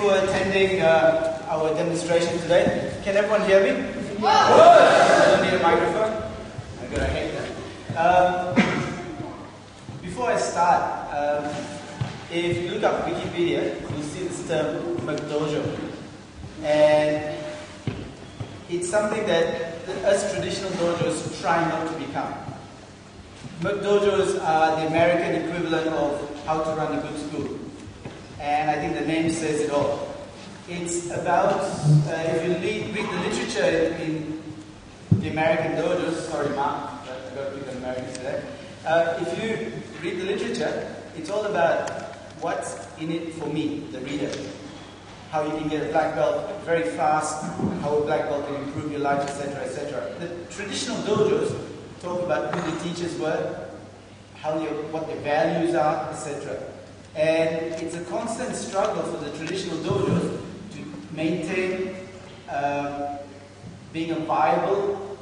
for attending our demonstration today. Can everyone hear me? Good! I don't need a microphone. I'm gonna hate that. Before I start, if you look up Wikipedia, you'll see this term McDojo. And it's something that us traditional dojos try not to become. McDojos are the American equivalent of how to run a good school. And I think the name says it all. It's about, if you read the literature in the American dojos, sorry Mark, I got to pick on Americans today. If you read the literature, it's all about what's in it for me, the reader. How you can get a black belt very fast, how a black belt can improve your life, etc., etc. The traditional dojos talk about who the teachers were, what their values are, etc. And it's a constant struggle for the traditional dojos to maintain being a viable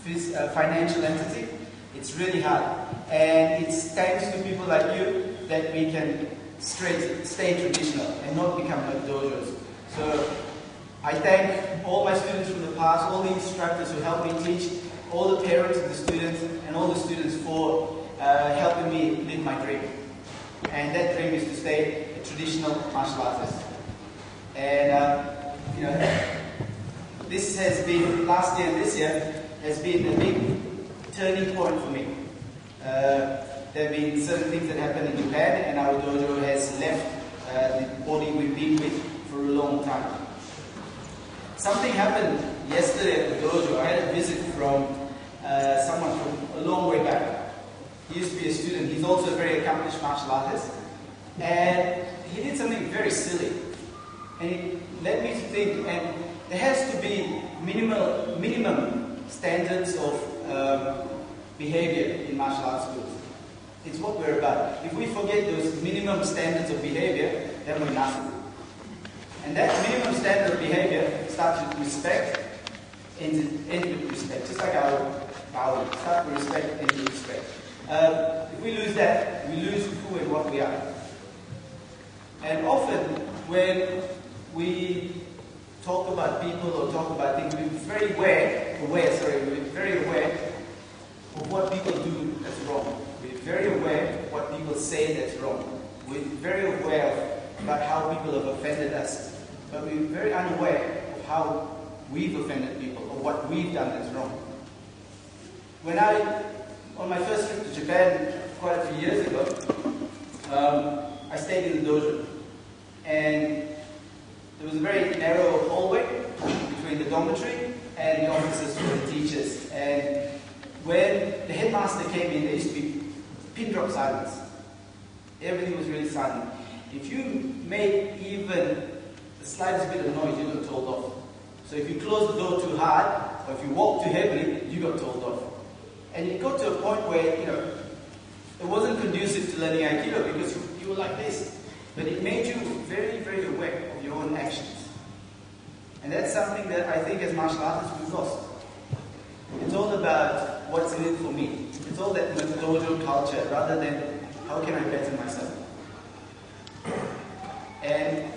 financial entity. It's really hard. And it's thanks to people like you that we can stay traditional and not become like dojos. So I thank all my students from the past, all the instructors who helped me teach, all the parents of the students, and all the students for helping me live my dream. And that dream is to stay a traditional martial artist. And this has been, last year and this year, has been a big turning point for me. There have been certain things that happened in Japan, and our dojo has left the body we've been with for a long time. Something happened yesterday at the dojo. I had a visit from someone from a long way back. He used to be a student. He's also a very accomplished martial artist. And he did something very silly. And it led me to think, and there has to be minimum standards of behavior in martial arts schools. It's what we're about. If we forget those minimum standards of behavior, then we're nothing. And that minimum standard of behavior starts with respect, ends with respect. Just like our bowing. Start with respect, end with respect. If we lose that, we lose who and what we are. And often, when we talk about people or talk about things, we're very aware of what people do that's wrong. We're very aware of what people say that's wrong. We're very aware about how people have offended us. But we're very unaware of how we've offended people or what we've done that's wrong. On my first trip to Japan quite a few years ago, I stayed in the dojo. And there was a very narrow hallway between the dormitory and the offices for the teachers. And when the headmaster came in, there used to be pin drop silence. Everything was really silent. If you made even the slightest bit of noise, you got told off. So if you closed the door too hard, or if you walked too heavily, you got told off. And it got to a point where, it wasn't conducive to learning Aikido because you were like this. But it made you very, very aware of your own actions. And that's something that I think as martial artists we've lost. It's all about what's in it for me. It's all that dojo culture rather than how can I better myself. And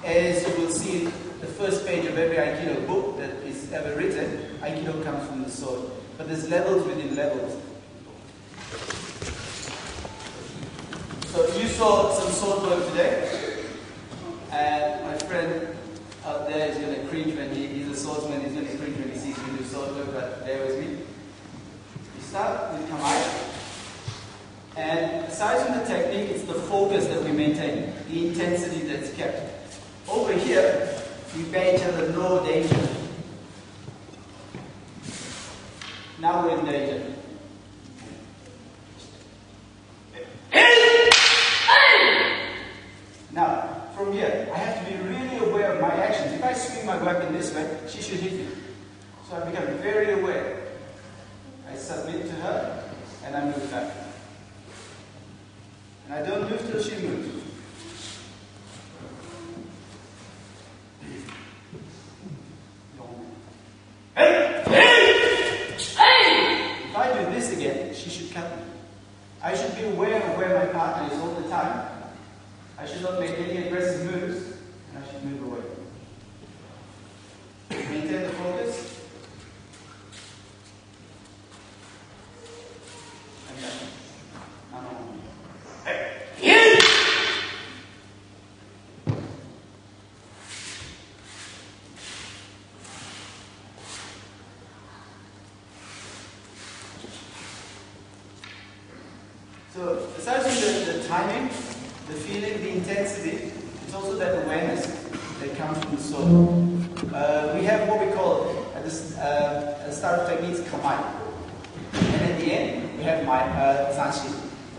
as you will see, the first page of every Aikido book that is ever written, Aikido comes from the sword. But there's levels within levels. So you saw some sword work today. And my friend out there is going to cringe when he's a swordsman. He's going to cringe when he sees me do sword work, but bear with me. You start with Kamae. And aside from the technique, it's the focus that we maintain, the intensity that's kept. Over here, we pay each other no danger. Now we're in danger. Now, from here, I have to be really aware of my actions. If I swing my weapon this way, she should hit me. So I become very aware. I submit to her, and I move back. And I don't move till she moves. If I do this again, she should cut me. I should be aware of where my partner is all the time. I should not make any aggressive moves So aside from the timing, the feeling, the intensity, it's also that awareness that comes from the soul. We have what we call at the start of techniques kamai, and at the end we have my sanshi.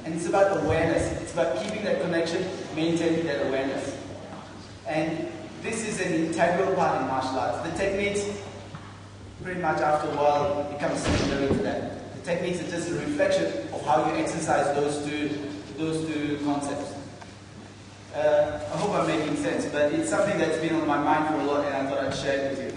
And it's about awareness. It's about keeping that connection, maintaining that awareness. And this is an integral part in martial arts. The techniques, pretty much after a while, become secondary to that. The techniques are just a reflection of how you exercise those two concepts. I hope I'm making sense, but it's something that's been on my mind for a lot, and I thought I'd share it with you.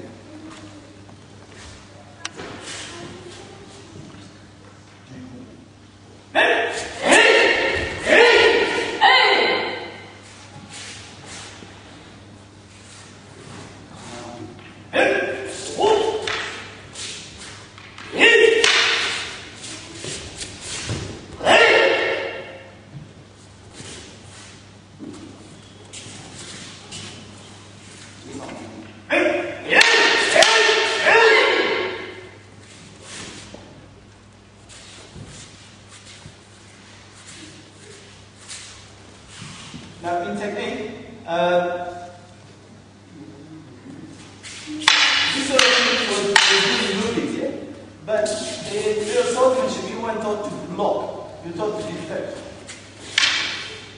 Now, in technique, this sort of thing was in movies, yeah? But in real swordsmanship, you weren't taught to block, you were taught to deflect.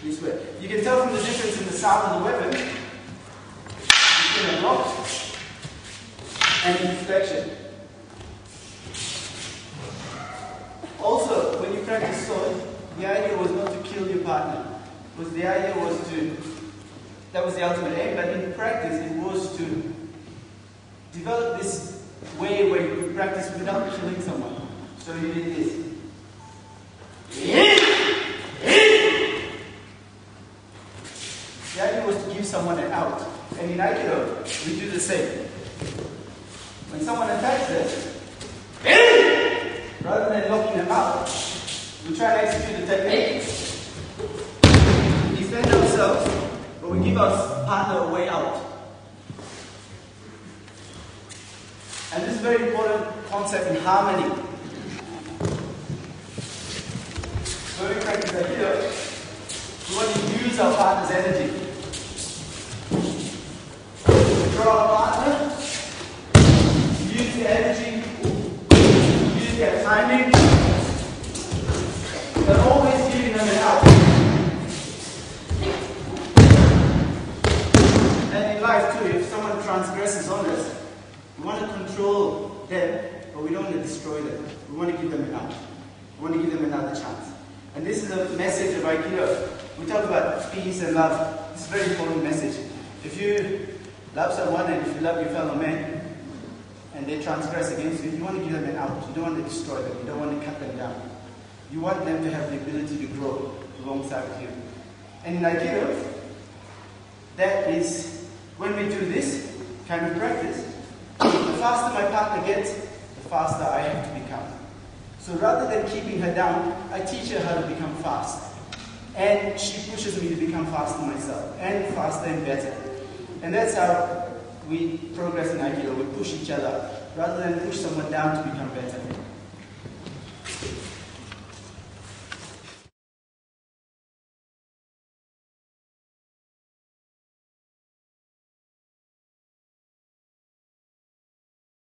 This way. You can tell from the difference in the sound of the weapon between a block and deflection. Also, when you practice sword, the idea was not to kill your partner. Because the idea was that was the ultimate aim, but in practice it was to develop this way where you could practice without killing someone. So you did this. The idea was to give someone an out. And in Aikido, we do the same. When someone attacks us, rather than locking them out, we try to execute the technique. Defend ourselves, but we give our partner a way out. And this is a very important concept in harmony. When we practice Aikido, we want to use our partner's energy. We draw our partner, use the energy, use their timing, but always giving them an out. And in life too, if someone transgresses on us, we want to control them, but we don't want to destroy them. We want to give them an out. We want to give them another chance. And this is a message of Aikido. We talk about peace and love. It's a very important message. If you love someone and if you love your fellow man, and they transgress against you, you want to give them an out. You don't want to destroy them. You don't want to cut them down. You want them to have the ability to grow alongside with you. And in Aikido, that is, when we do this kind of practice, the faster my partner gets, the faster I have to become. So rather than keeping her down, I teach her how to become fast. And she pushes me to become faster myself, and faster and better. And that's how we progress in Aikido. We push each other, rather than push someone down to become better.